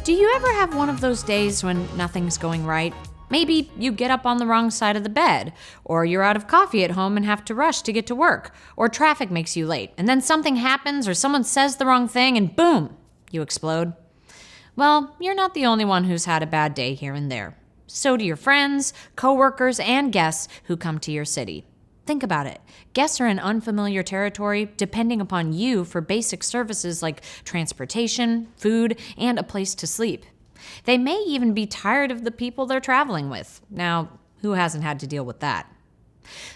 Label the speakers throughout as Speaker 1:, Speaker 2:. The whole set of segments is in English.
Speaker 1: Do you ever have one of those days when nothing's going right? Maybe you get up on the wrong side of the bed, or you're out of coffee at home and have to rush to get to work, or traffic makes you late, and then something happens or someone says the wrong thing and boom, you explode. Well, you're not the only one who's had a bad day here and there. So do your friends, coworkers, and guests who come to your city. Think about it. Guests are in unfamiliar territory, depending upon you for basic services like transportation, food, and a place to sleep. They may even be tired of the people they're traveling with. Now, who hasn't had to deal with that?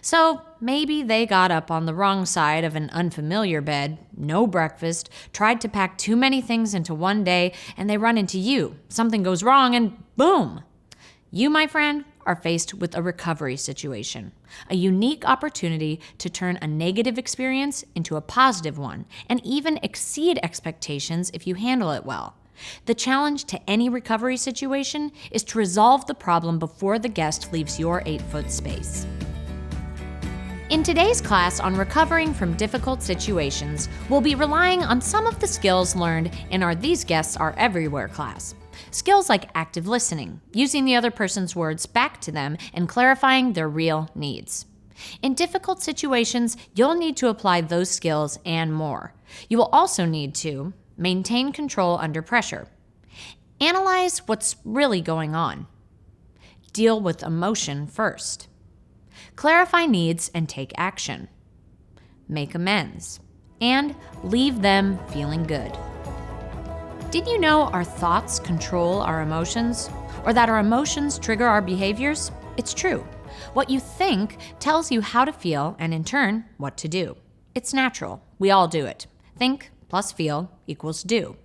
Speaker 1: So maybe they got up on the wrong side of an unfamiliar bed, no breakfast, tried to pack too many things into one day, and they run into you. Something goes wrong and boom! You, my friend, are faced with a recovery situation, a unique opportunity to turn a negative experience into a positive one, and even exceed expectations if you handle it well. The challenge to any recovery situation is to resolve the problem before the guest leaves your 8-foot space. In today's class on recovering from difficult situations, we'll be relying on some of the skills learned in our These Guests Are Everywhere class. Skills like active listening, using the other person's words back to them, and clarifying their real needs. In difficult situations, you'll need to apply those skills and more. You will also need to maintain control under pressure, analyze what's really going on, deal with emotion first, clarify needs and take action, make amends, and leave them feeling good. Did you know our thoughts control our emotions? Or that our emotions trigger our behaviors? It's true. What you think tells you how to feel and in turn, what to do. It's natural. We all do it. Think plus feel equals do.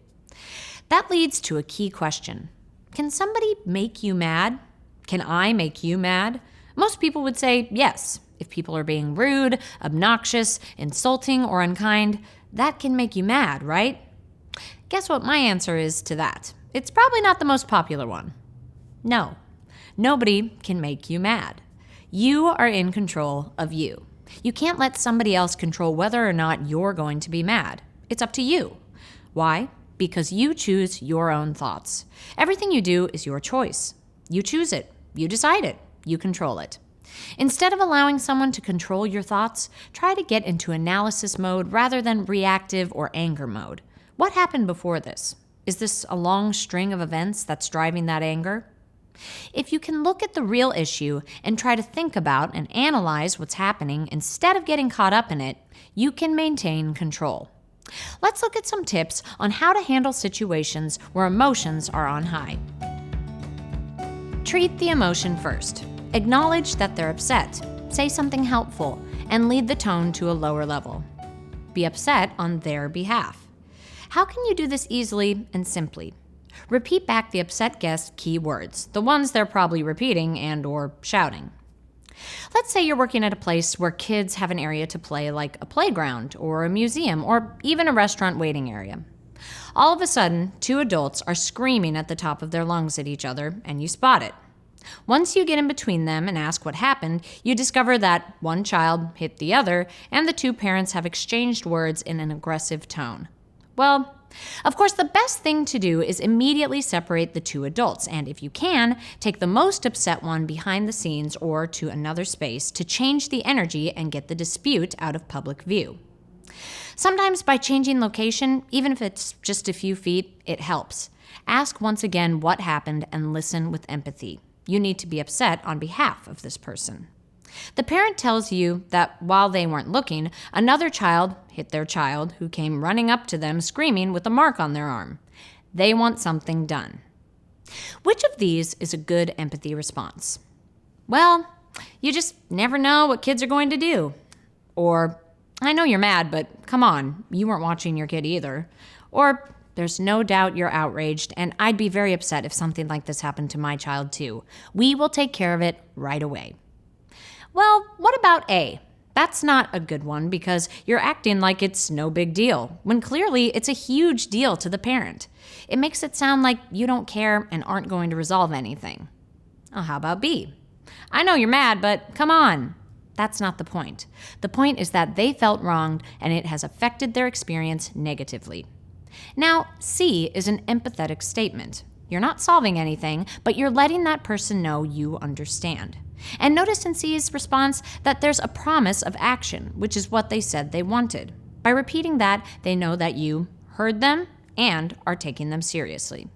Speaker 1: That leads to a key question. Can somebody make you mad? Can I make you mad? Most people would say yes. If people are being rude, obnoxious, insulting, or unkind, that can make you mad, right? Guess what my answer is to that? It's probably not the most popular one. No, nobody can make you mad. You are in control of you. You can't let somebody else control whether or not you're going to be mad. It's up to you. Why? Because you choose your own thoughts. Everything you do is your choice. You choose it. You decide it. You control it. Instead of allowing someone to control your thoughts, try to get into analysis mode rather than reactive or anger mode. What happened before this? Is this a long string of events that's driving that anger? If you can look at the real issue and try to think about and analyze what's happening instead of getting caught up in it, you can maintain control. Let's look at some tips on how to handle situations where emotions are on high. Treat the emotion first. Acknowledge that they're upset. Say something helpful and lead the tone to a lower level. Be upset on their behalf. How can you do this easily and simply? Repeat back the upset guest's key words, the ones they're probably repeating and or shouting. Let's say you're working at a place where kids have an area to play like a playground or a museum or even a restaurant waiting area. All of a sudden, 2 adults are screaming at the top of their lungs at each other and you spot it. Once you get in between them and ask what happened, you discover that one child hit the other and the 2 parents have exchanged words in an aggressive tone. Well, of course, the best thing to do is immediately separate the 2 adults, and if you can, take the most upset one behind the scenes or to another space to change the energy and get the dispute out of public view. Sometimes by changing location, even if it's just a few feet, it helps. Ask once again what happened and listen with empathy. You need to be upset on behalf of this person. The parent tells you that while they weren't looking, another child hit their child who came running up to them screaming with a mark on their arm. They want something done. Which of these is a good empathy response? Well, you just never know what kids are going to do. Or, I know you're mad, but come on, you weren't watching your kid either. Or, there's no doubt you're outraged, and I'd be very upset if something like this happened to my child too. We will take care of it right away. Well, what about A? That's not a good one because you're acting like it's no big deal, when clearly it's a huge deal to the parent. It makes it sound like you don't care and aren't going to resolve anything. Oh, how about B? I know you're mad, but come on. That's not the point. The point is that they felt wronged and it has affected their experience negatively. Now, C is an empathetic statement. You're not solving anything, but you're letting that person know you understand. And notice in C's response that there's a promise of action, which is what they said they wanted. By repeating that, they know that you heard them and are taking them seriously.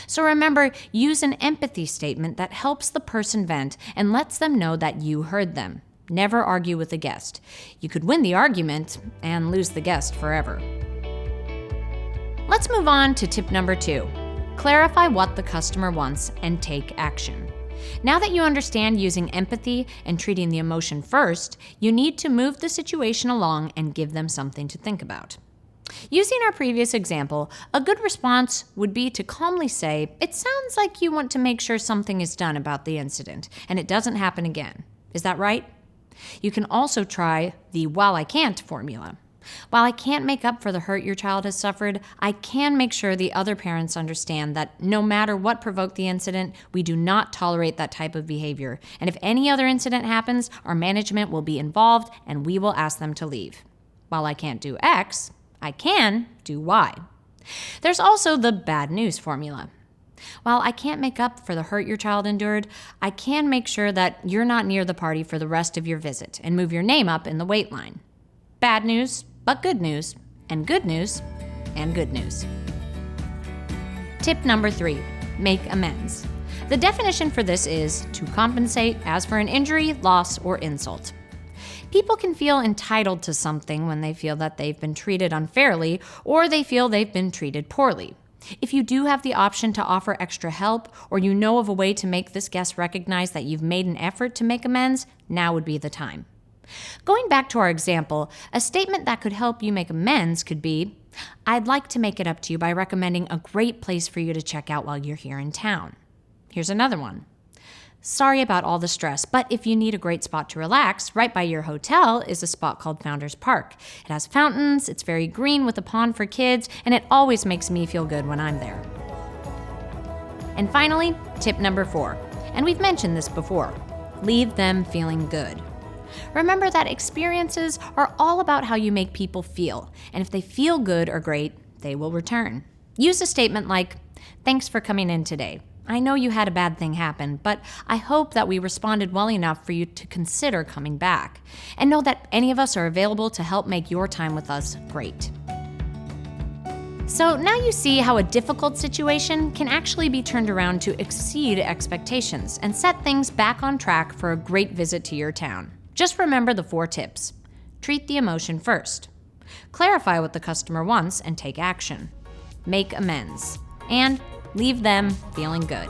Speaker 1: So remember, use an empathy statement that helps the person vent and lets them know that you heard them. Never argue with a guest. You could win the argument and lose the guest forever. Let's move on to tip number 2. Clarify what the customer wants and take action. Now that you understand using empathy and treating the emotion first, you need to move the situation along and give them something to think about. Using our previous example, a good response would be to calmly say, "It sounds like you want to make sure something is done about the incident and it doesn't happen again. Is that right?" You can also try the "while I can't" formula. While I can't make up for the hurt your child has suffered, I can make sure the other parents understand that no matter what provoked the incident, we do not tolerate that type of behavior. And if any other incident happens, our management will be involved and we will ask them to leave. While I can't do X, I can do Y. There's also the bad news formula. While I can't make up for the hurt your child endured, I can make sure that you're not near the party for the rest of your visit and move your name up in the wait line. Bad news, but good news, and good news, and good news. Tip number 3, make amends. The definition for this is to compensate as for an injury, loss, or insult. People can feel entitled to something when they feel that they've been treated unfairly or they feel they've been treated poorly. If you do have the option to offer extra help, or you know of a way to make this guest recognize that you've made an effort to make amends, now would be the time. Going back to our example, a statement that could help you make amends could be, "I'd like to make it up to you by recommending a great place for you to check out while you're here in town." Here's another one. "Sorry about all the stress, but if you need a great spot to relax, right by your hotel is a spot called Founders Park. It has fountains, it's very green with a pond for kids, and it always makes me feel good when I'm there." And finally, tip number 4, and we've mentioned this before, leave them feeling good. Remember that experiences are all about how you make people feel, and if they feel good or great, they will return. Use a statement like, "Thanks for coming in today. I know you had a bad thing happen, but I hope that we responded well enough for you to consider coming back. And know that any of us are available to help make your time with us great." So now you see how a difficult situation can actually be turned around to exceed expectations and set things back on track for a great visit to your town. Just remember the 4 tips. Treat the emotion first. Clarify what the customer wants and take action. Make amends. And leave them feeling good.